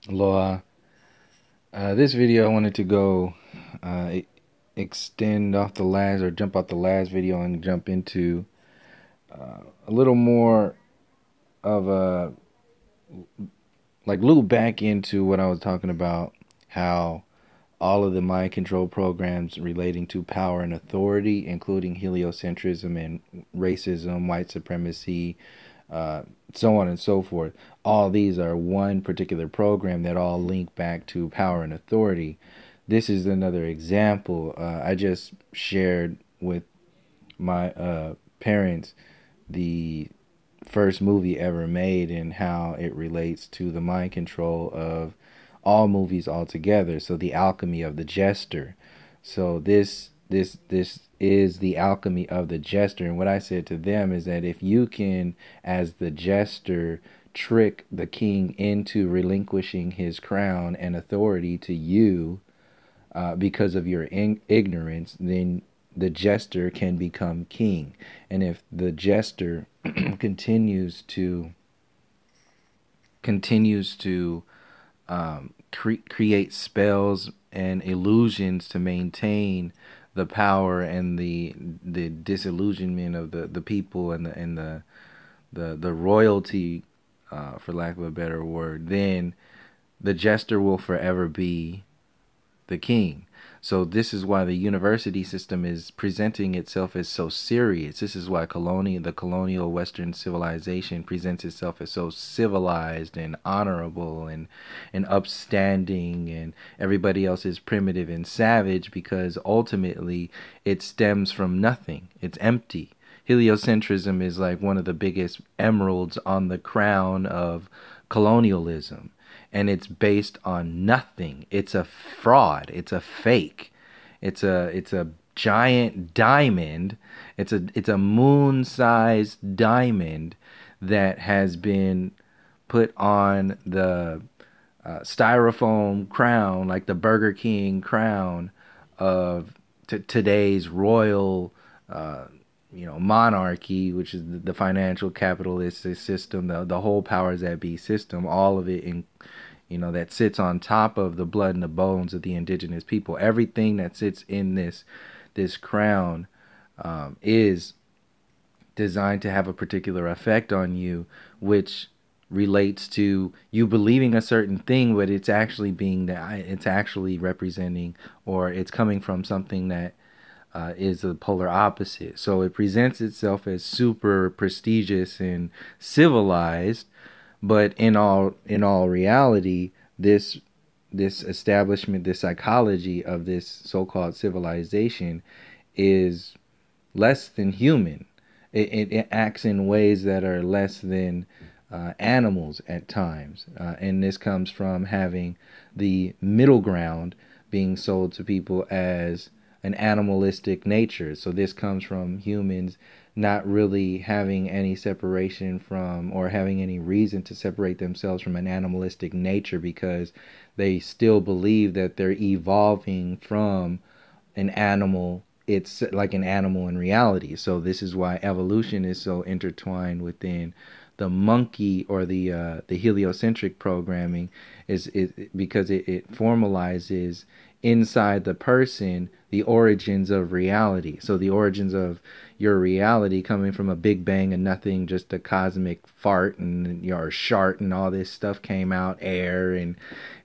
Law. This video I wanted to go extend off the last or jump off the last video and jump into a little more of a loop back into what I was talking about, how all of the mind control programs relating to power and authority, including heliocentrism and racism, white supremacy, uh, so on and so forth. All these are one particular program that all link back to power and authority. This is another example. I just shared with my parents the first movie ever made and how it relates to the mind control of all movies altogether. So the alchemy of the jester. So this is the alchemy of the jester. And what I said to them is that if you can, as the jester, trick the king into relinquishing his crown and authority to you because of your ignorance, then the jester can become king. And if the jester continues to create spells and illusions to maintain the power and the disillusionment of the people and the royalty, for lack of a better word, then the jester will forever be the king. So this is why the university system is presenting itself as so serious. This is why the colonial Western civilization presents itself as so civilized and honorable and upstanding, and everybody else is primitive and savage, because ultimately it stems from nothing. It's empty. Heliocentrism is like one of the biggest emeralds on the crown of colonialism, and it's based on nothing. It's a fraud. It's a fake. It's a giant diamond. It's a moon-sized diamond that has been put on the styrofoam crown, like the Burger King crown of today's royal, uh, monarchy, which is the financial capitalist system, the whole powers that be system, all of it in, that sits on top of the blood and the bones of the indigenous people. Everything that sits in this crown is designed to have a particular effect on you, which relates to you believing a certain thing, but it's actually representing, or it's coming from something that is the polar opposite. So it presents itself as super prestigious and civilized, but in all reality, this establishment, this psychology of this so-called civilization is less than human. It acts in ways that are less than animals at times. And this comes from having the middle ground being sold to people as an animalistic nature. So this comes from humans not really having any separation from, or having any reason to separate themselves from, an animalistic nature, because they still believe that they're evolving from an animal. It's like an animal in reality. So this is why evolution is so intertwined within the monkey, or the heliocentric programming, because it formalizes inside the person the origins of reality. So the origins of your reality coming from a big bang and nothing, just a cosmic fart, and your shart, and all this stuff came out, air and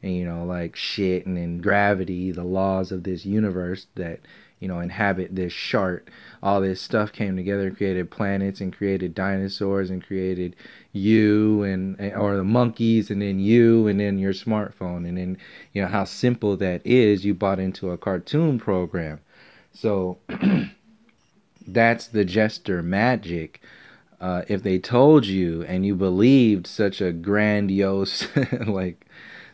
like shit, and then gravity, the laws of this universe that inhabit this chart. All this stuff came together and created planets and created dinosaurs and created you, and or the monkeys, and then you, and then your smartphone, and then how simple that is. You bought into a cartoon program. So that's the jester magic. If they told you and you believed such a grandiose like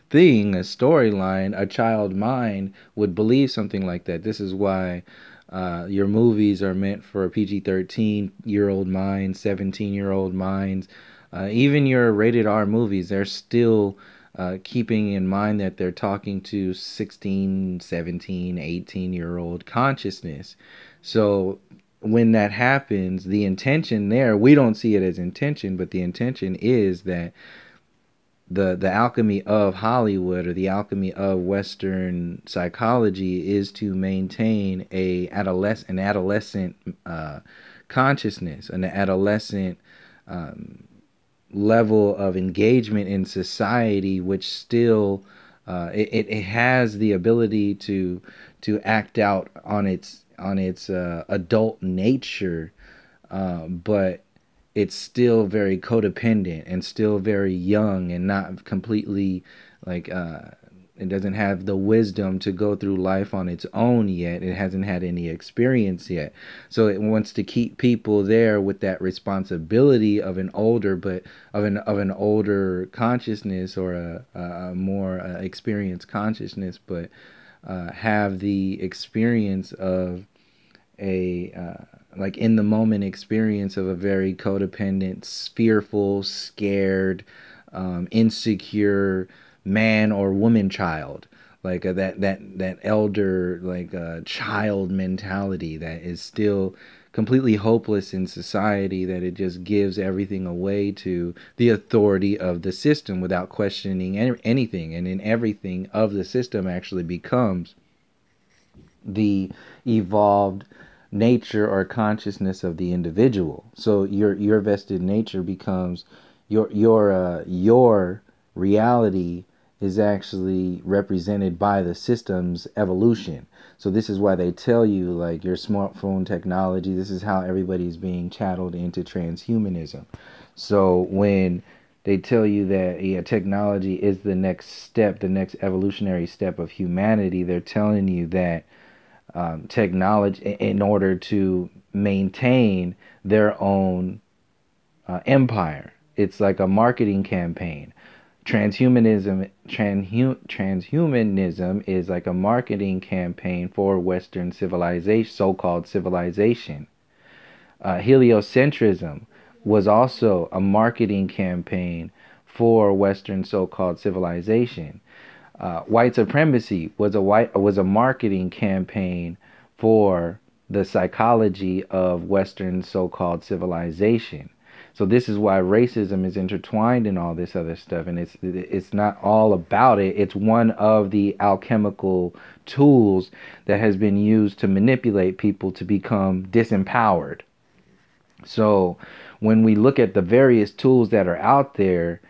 thing, a storyline, a child mind would believe something like that. This is why your movies are meant for PG-13-year-old minds, 17-year-old minds. Even your rated R movies, they're still keeping in mind that they're talking to 16, 17, 18-year-old consciousness. So when that happens, the intention there, we don't see it as intention, but the intention is that the alchemy of Hollywood, or the alchemy of Western psychology, is to maintain an adolescent consciousness, an adolescent level of engagement in society, which still it has the ability to act out on its adult nature, but it's still very codependent and still very young and not completely like it doesn't have the wisdom to go through life on its own yet. It hasn't had any experience yet. So it wants to keep people there with that responsibility of an older, but of an older consciousness, or a more experienced consciousness, but have the experience of a like in the moment experience of a very codependent, fearful, scared, insecure man or woman child, like that elder, like child mentality that is still completely hopeless in society, that it just gives everything away to the authority of the system without questioning anything, and then everything of the system actually becomes the evolved nature or consciousness of the individual. So your vested nature becomes your reality is actually represented by the system's evolution. So this is why they tell you, like, your smartphone technology, this is how everybody's being chatteled into transhumanism. So when they tell you that, yeah, technology is the next step, the next evolutionary step of humanity, they're telling you that technology, in order to maintain their own empire. It's like a marketing campaign. Transhumanism is like a marketing campaign for Western civilization, so-called civilization. Heliocentrism was also a marketing campaign for Western so-called civilization. White supremacy was a marketing campaign for the psychology of Western so-called civilization. So this is why racism is intertwined in all this other stuff, and it's not all about it. It's one of the alchemical tools that has been used to manipulate people to become disempowered. So when we look at the various tools that are out there,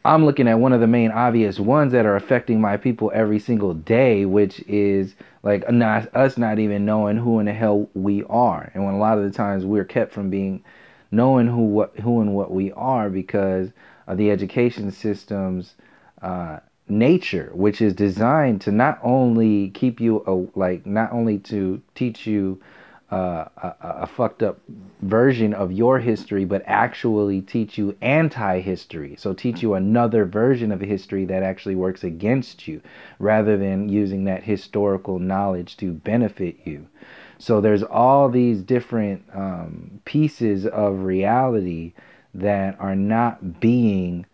I'm looking at one of the main obvious ones that are affecting my people every single day, which is like us not even knowing who in the hell we are. And when a lot of the times we're kept from being knowing who and what we are, because of the education system's nature, which is designed to not only keep you not only to teach you a fucked up version of your history, but actually teach you anti-history. So teach you another version of history that actually works against you, rather than using that historical knowledge to benefit you. So there's all these different pieces of reality that are not being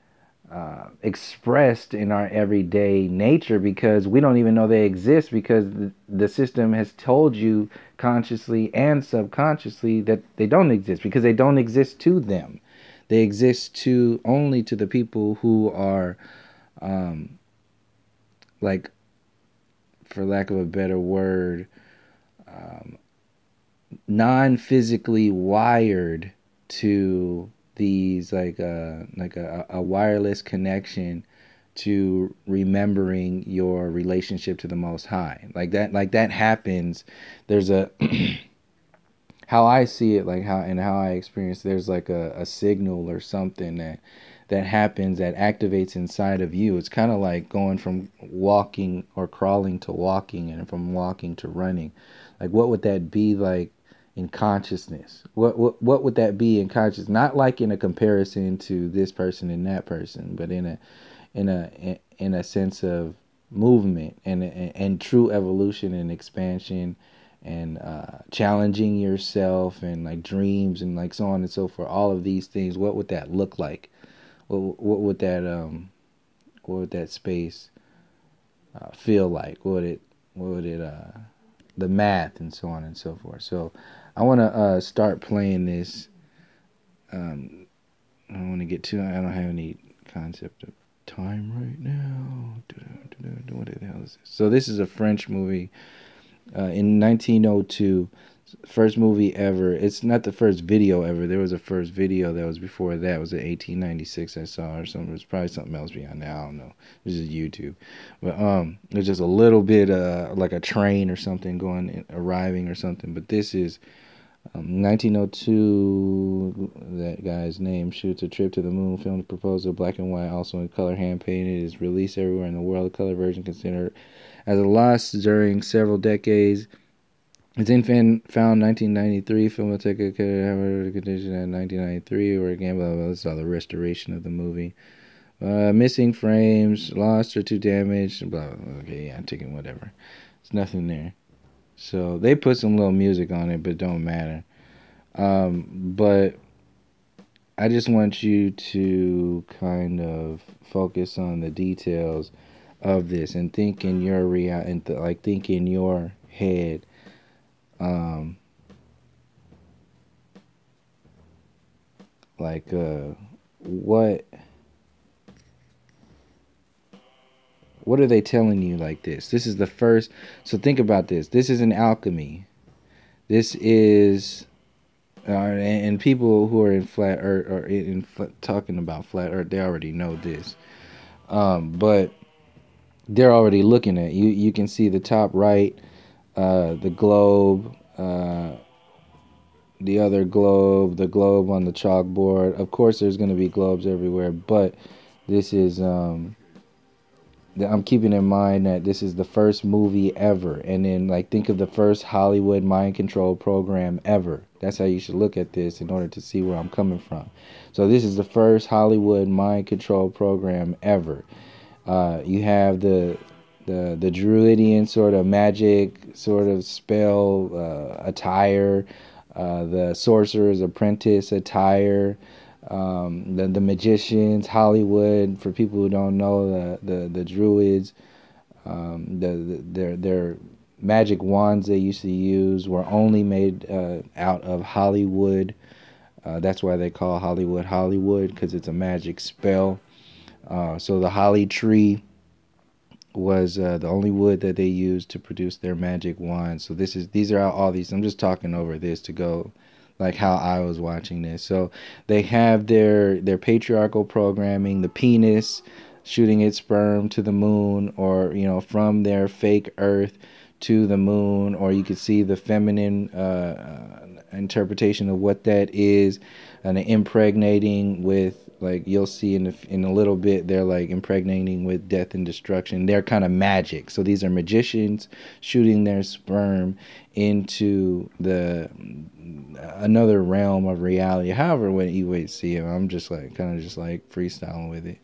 expressed in our everyday nature, because we don't even know they exist, because the system has told you consciously and subconsciously that they don't exist, because they don't exist to them. They exist only to the people who are like, for lack of a better word, non-physically wired to these, like a wireless connection to remembering your relationship to the Most High. Like that happens. There's a how I see it, like how I experience, there's like a signal or something that happens, that activates inside of you. It's kind of like going from walking or crawling to walking, and from walking to running. Like, what would that be like in consciousness? What would that be in consciousness? Not like in a comparison to this person and that person, but in a sense of movement and true evolution and expansion, and challenging yourself, and like dreams, and like so on and so forth. All of these things. What would that look like? What would that space feel like? What would it the math, and so on and so forth. So I want to start playing this. I don't want to get too. I don't have any concept of Time right now. What the hell is this? So this is a French movie in 1902. First movie ever. It's not the first video ever. There was a first video that was before that. It was in 1896 I saw, or something. It was probably something else beyond that. I don't know. This is YouTube. But there's just a little bit like a train or something arriving or something. But this is 1902, that guy's name, shoots a trip to the moon, filmed a proposal, black and white, also in color, hand painted, is released everywhere in the world. The color version considered as a loss during several decades. It's in found 1993, Filmotech condition at 1993, or again, blah, blah, blah. This is all the restoration of the movie. Missing frames, lost or too damaged, blah, blah. Okay, yeah, I'm taking whatever. There's nothing there. So they put some little music on it, but it don't matter. But I just want you to kind of focus on the details of this and think in your think in your head. What are they telling you like this? This is the first. So think about this. This is an alchemy. This is, and people who are in flat earth or talking about flat earth, they already know this. But they're already looking at you. You can see the top right, the globe, the other globe, the globe on the chalkboard. Of course, there's going to be globes everywhere, but this is I'm keeping in mind that this is the first movie ever, and then think of the first Hollywood mind control program ever. That's how you should look at this in order to see where I'm coming from. So this is the first Hollywood mind control program ever. You have the Druidian sort of magic sort of spell attire, the sorcerer's apprentice attire. The magicians, Hollywood, for people who don't know, the druids, their magic wands they used to use were only made out of Hollywood. That's why they call Hollywood, because it's a magic spell. So the holly tree was the only wood that they used to produce their magic wands. So these are all these. I'm just talking over this to go like how I was watching this. So they have their patriarchal programming, the penis shooting its sperm to the moon, or from their fake Earth to the moon, or you could see the feminine interpretation of what that is, and impregnating with, you'll see in a little bit, they're impregnating with death and destruction. They're kind of magic. So these are magicians shooting their sperm into another realm of reality. However, when you see it, I'm just kind of freestyling with it.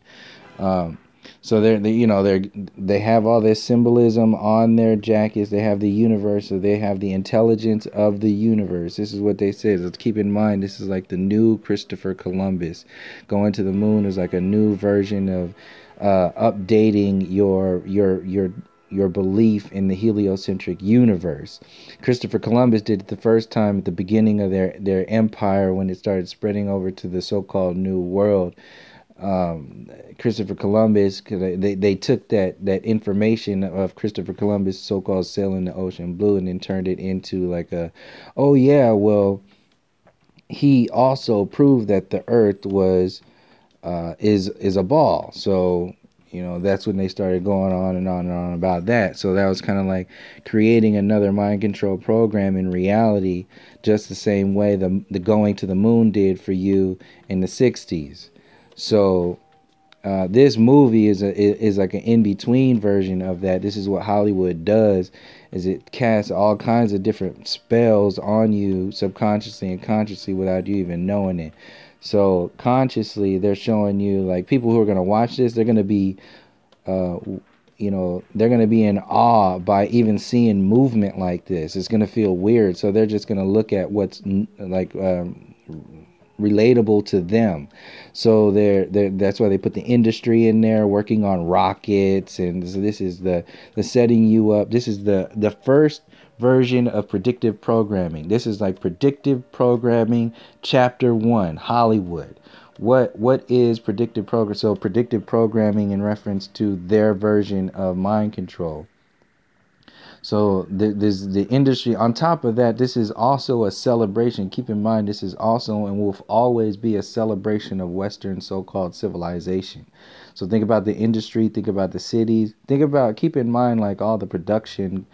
So they have all this symbolism on their jackets. They have the universe, so they have the intelligence of the universe. This is what they say. Let's keep in mind, this is the new Christopher Columbus. Going to the moon is a new version of updating your belief in the heliocentric universe. Christopher Columbus did it the first time at the beginning of their empire, when it started spreading over to the so-called New World. Christopher Columbus, they took that information of Christopher Columbus so-called sailing the ocean blue, and then turned it into he also proved that the earth was is a ball. So that's when they started going on and on and on about that. So that was kind of creating another mind control program in reality, just the same way the going to the moon did for you in the 60s. So this movie is an in-between version of that. This is what Hollywood does, is it casts all kinds of different spells on you subconsciously and consciously without you even knowing it. So consciously, they're showing you, people who are going to watch this, they're going to be they're going to be in awe by even seeing movement like this. It's going to feel weird, so they're just going to look at what's relatable to them. So that's why they put the industry in there, working on rockets, and so this is the setting you up. This is the first version of predictive programming. This is predictive programming chapter 1, Hollywood. what is predictive program? So predictive programming in reference to their version of mind control. So there's the industry. On top of that, this is also a celebration. Keep in mind, this is also and will always be a celebration of Western so-called civilization. So think about the industry, think about the cities, think about, keep in mind, like all the production,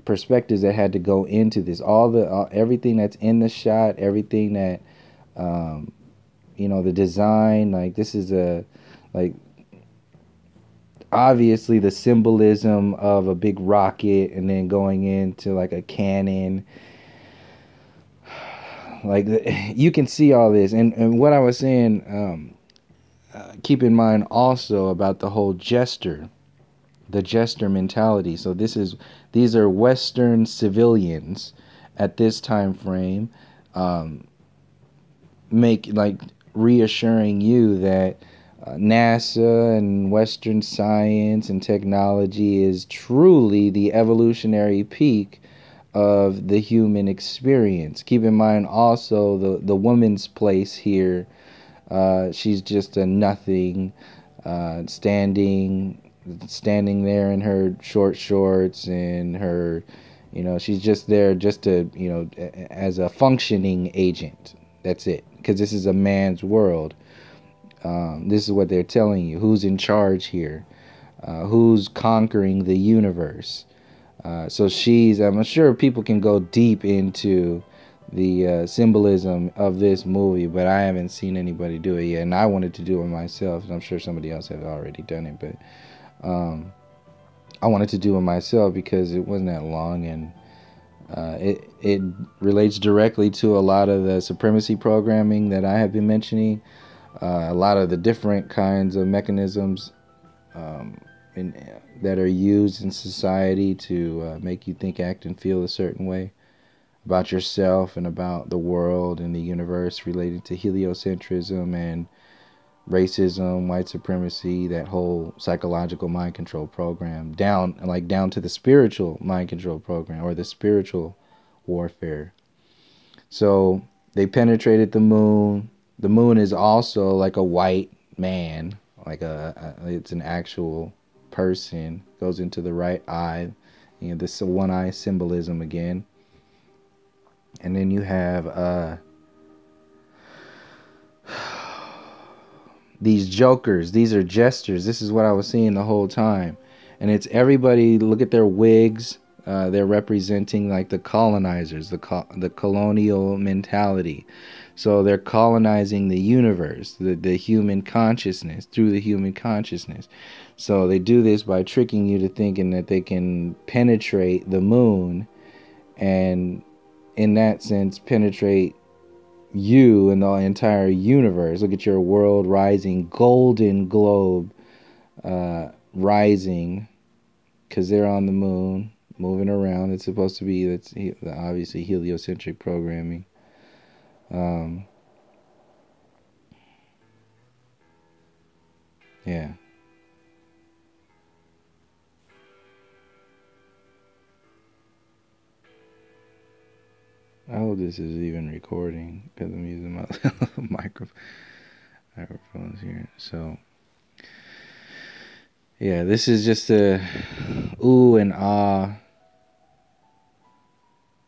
perspectives that had to go into this. Everything that's in the shot, everything that, the design, like this is like, obviously the symbolism of a big rocket and then going into like a cannon, like you can see all this. And what I was saying, keep in mind also about the whole the jester mentality. So these are Western civilians at this time frame, reassuring you that NASA and Western science and technology is truly the evolutionary peak of the human experience. Keep in mind also the woman's place here. She's just a nothing, standing there in her short shorts and her, she's just there just to, as a functioning agent. That's it. Because this is a man's world. This is what they're telling you. Who's in charge here? Who's conquering the universe? So I'm sure people can go deep into the symbolism of this movie, but I haven't seen anybody do it yet. And I wanted to do it myself. And I'm sure somebody else has already done it. But I wanted to do it myself because it wasn't that long. And it relates directly to a lot of the supremacy programming that I have been mentioning. A lot of the different kinds of mechanisms that are used in society to make you think, act, and feel a certain way about yourself and about the world and the universe, related to heliocentrism and racism, white supremacy, that whole psychological mind control program, down to the spiritual mind control program or the spiritual warfare. So they penetrated the moon. The moon is also like a white man, like it's an actual person. Goes into the right eye. This is one eye symbolism again. And then you have these jokers. These are jesters. This is what I was seeing the whole time. And it's everybody, look at their wigs. They're representing like the colonizers, the colonial mentality. So they're colonizing the universe, the human consciousness, through the human consciousness. So they do this by tricking you to thinking that they can penetrate the moon and in that sense penetrate you and the entire universe. Look at your world rising, golden globe rising, because they're on the moon, moving around. It's supposed to be, that's obviously heliocentric programming. Yeah. I hope this is even recording because I'm using my microphones here. So, yeah, this is just a ooh and ah.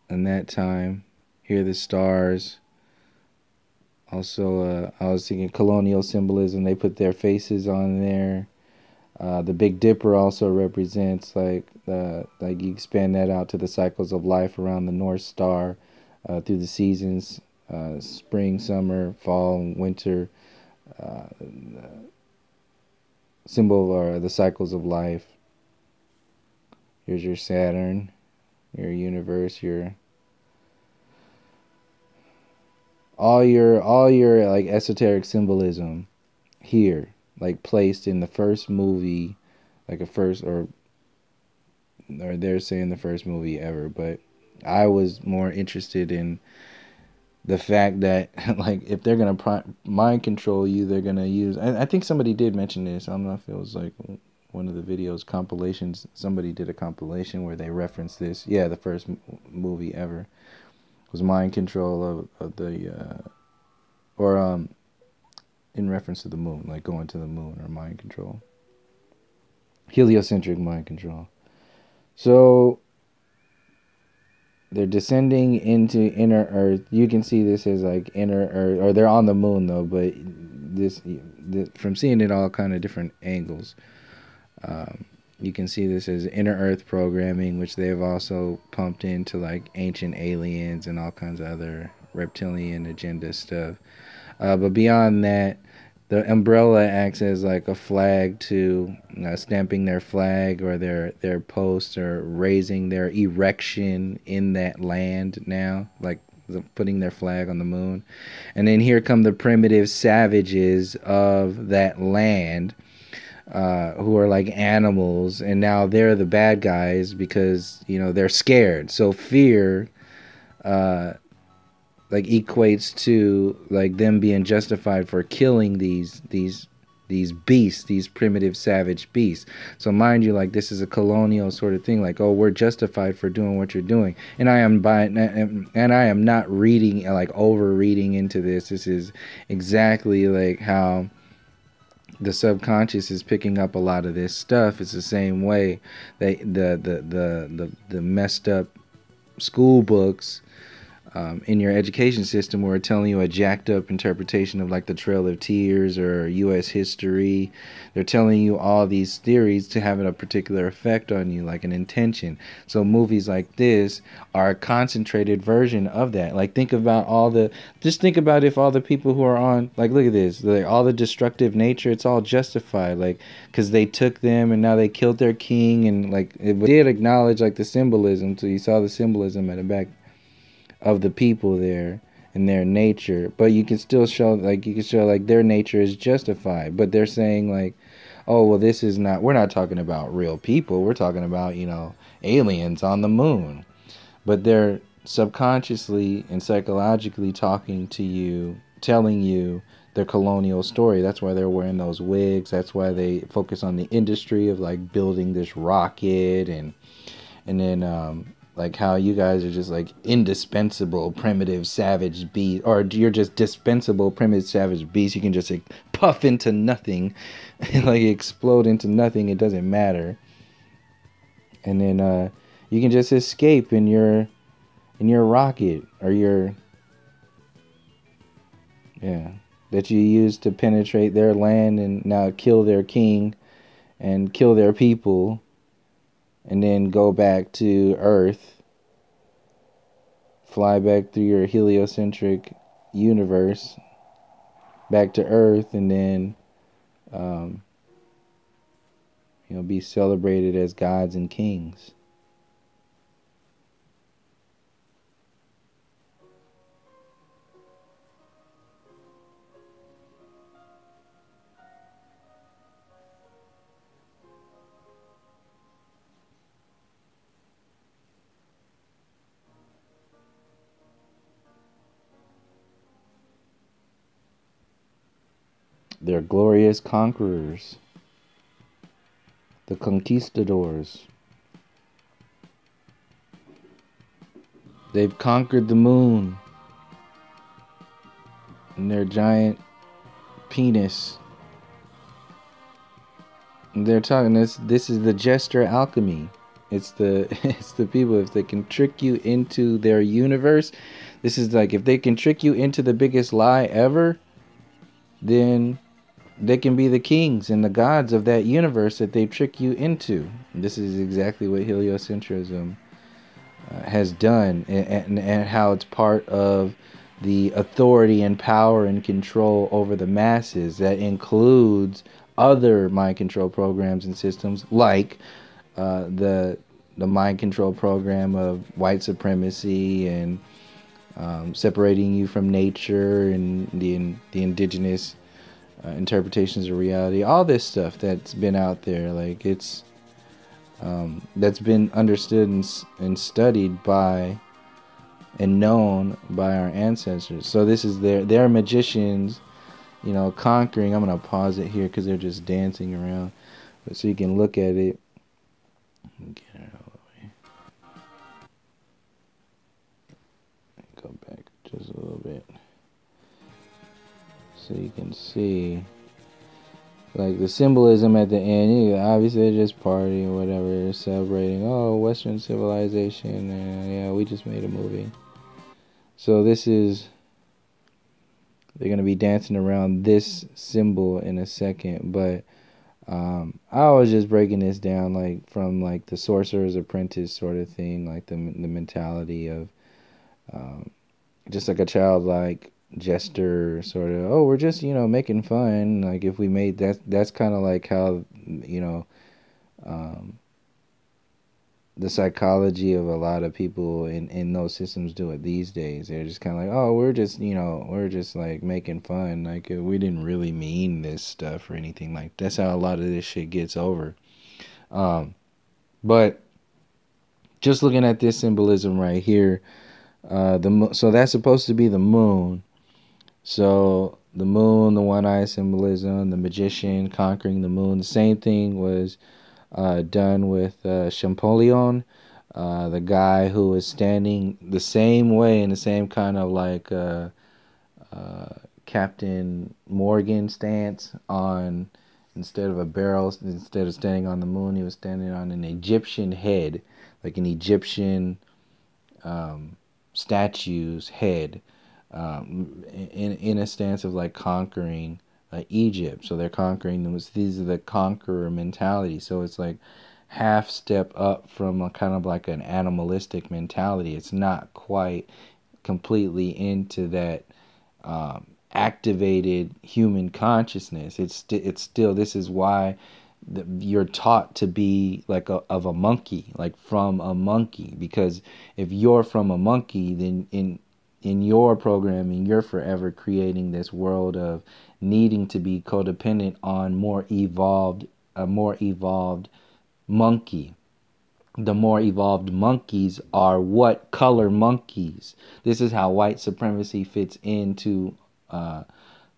In that time, hear the stars. Also, I was thinking colonial symbolism. They put their faces on there. The Big Dipper also represents like you expand that out to the cycles of life around the North Star, through the seasons, spring, summer, fall, winter. Symbol are the cycles of life. Here's your Saturn, your universe, all your like esoteric symbolism here, like placed in the first movie, like or they're saying the first movie ever, but I was more interested in the fact that like if they're gonna mind control you, they're gonna use. I think somebody did mention this. I don't know if it was like one of the videos compilations. Somebody did a compilation where they referenced this. Yeah, the first movie ever was mind control of the or in reference to the moon, like going to the moon or mind control, heliocentric mind control. So they're descending into inner Earth. You can see this as like inner Earth, or they're on the moon though. But this from seeing it all kind of different angles, you can see this as inner Earth programming, which they've also pumped into like ancient aliens and all kinds of other reptilian agenda stuff. But beyond that, the umbrella acts as like a flag to stamping their flag or their post or raising their erection in that land now, like putting their flag on the moon. And then here come the primitive savages of that land, who are like animals, and now they're the bad guys because they're scared. So fear like equates to like them being justified for killing these beasts, these primitive savage beasts. So mind you, like this is a colonial sort of thing, like, oh, we're justified for doing what you're doing. And I am not reading, like over reading into this. This is exactly like how the subconscious is picking up a lot of this stuff. It's the same way they the messed up school books in your education system were telling you a jacked up interpretation of like the Trail of Tears or U.S. history. They're telling you all these theories to have a particular effect on you, like an intention. So movies like this are a concentrated version of that. Like think about just think about if all the people who are on, like look at this, like all the destructive nature, it's all justified, like because they took them and now they killed their king, and like it did acknowledge like the symbolism. So you saw the symbolism at the back of the people there and their nature, but you can still show like their nature is justified, but they're saying like, oh well, this is not, we're not talking about real people, we're talking about aliens on the moon. But they're subconsciously and psychologically talking to you, telling you their colonial story. That's why they're wearing those wigs. That's why they focus on the industry of like building this rocket, and then like how you guys are just like indispensable primitive savage beast, or you're just dispensable primitive savage beast. You can just like puff into nothing and like explode into nothing. It doesn't matter. And then you can just escape in your rocket or your that you use to penetrate their land and now kill their king and kill their people, and then go back to Earth, fly back through your heliocentric universe, back to Earth, and then, be celebrated as gods and kings. They're glorious conquerors, the conquistadors. They've conquered the moon in their giant penis. And they're talking this is the gesture alchemy. It's the it's the people, if they can trick you into their universe. This is like if they can trick you into the biggest lie ever, then they can be the kings and the gods of that universe that they trick you into. And this is exactly what heliocentrism has done, and how it's part of the authority and power and control over the masses. That includes other mind control programs and systems like the mind control program of white supremacy and separating you from nature and the indigenous interpretations of reality. All this stuff that's been out there, like it's that's been understood and studied by and known by our ancestors. So this is their magicians, conquering. I'm gonna pause it here because they're just dancing around, but so you can look at it. Get it out of the way. Go back just a little bit. so you can see. Like the symbolism at the end, obviously they're just partying or whatever, they're celebrating, oh, Western civilization, and yeah, we just made a movie. So this is, they're going to be dancing around this symbol in a second, but I was just breaking this down like from like the Sorcerer's Apprentice sort of thing, like the mentality of just like a childlike jester sort of, oh, we're just, making fun. Like if we made that's kind of like how, um, the psychology of a lot of people in those systems do it these days. They're just kind of like, oh, we're just like making fun. Like we didn't really mean this stuff or anything. Like that's how a lot of this shit gets over. But just looking at this symbolism right here, so that's supposed to be the moon. So the moon, the one-eye symbolism, the magician conquering the moon. The same thing was done with Champollion, the guy who was standing the same way in the same kind of like Captain Morgan stance on, instead of a barrel, instead of standing on the moon, he was standing on an Egyptian head, like an Egyptian statue's head, in a stance of like conquering Egypt. So they're conquering them. These are the conqueror mentality. So it's like half step up from a kind of like an animalistic mentality. It's not quite completely into that activated human consciousness. It's still, this is why you're taught to be like of a monkey, like from a monkey, because if you're from a monkey, then in your programming, you're forever creating this world of needing to be codependent on a more evolved monkey. The more evolved monkeys are what color monkeys. This is how white supremacy fits into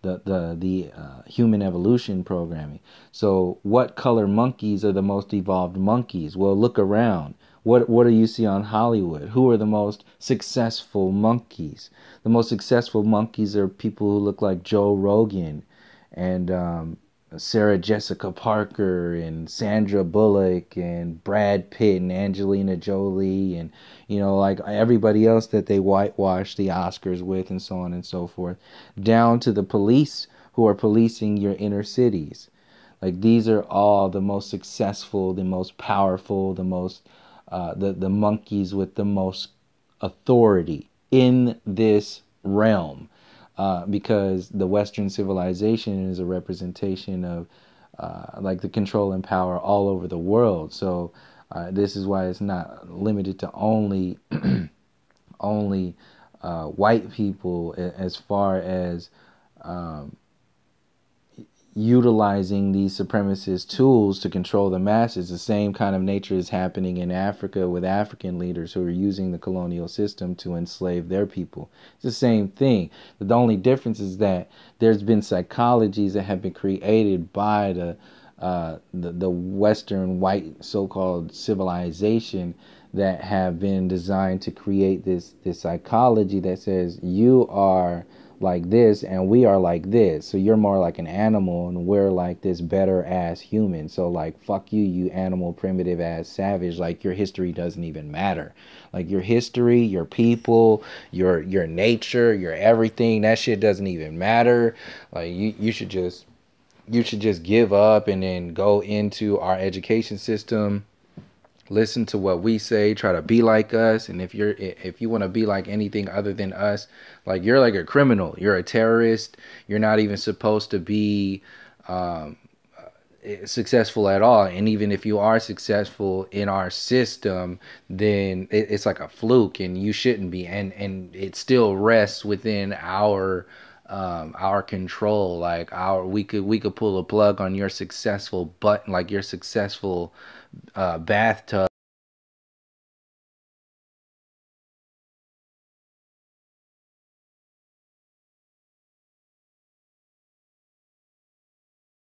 the human evolution programming. So what color monkeys are the most evolved monkeys? Well, look around. What do you see on Hollywood? Who are the most successful monkeys? The most successful monkeys are people who look like Joe Rogan and Sarah Jessica Parker and Sandra Bullock and Brad Pitt and Angelina Jolie and, like everybody else that they whitewash the Oscars with and so on and so forth, down to the police who are policing your inner cities. Like these are all the most successful, the most powerful, the most the monkeys with the most authority in this realm, because the Western civilization is a representation of like the control and power all over the world. So this is why it's not limited to only only white people, as far as utilizing these supremacist tools to control the masses. The same kind of nature is happening in Africa with African leaders who are using the colonial system to enslave their people. It's the same thing. The only difference is that there's been psychologies that have been created by the Western white so-called civilization that have been designed to create this psychology that says you are like this and we are like this, so you're more like an animal and we're like this better ass human. So like, fuck you, you animal, primitive ass savage. Like your history doesn't even matter. Like your history, your people, your nature, your everything, that shit doesn't even matter. Like you should just give up and then go into our education system, listen to what we say, try to be like us. And if you want to be like anything other than us, like you're like a criminal, you're a terrorist, you're not even supposed to be successful at all. And even if you are successful in our system, then it's like a fluke and you shouldn't be. And it still rests within our control. Like we could pull a plug on your successful button, like your successful bathtub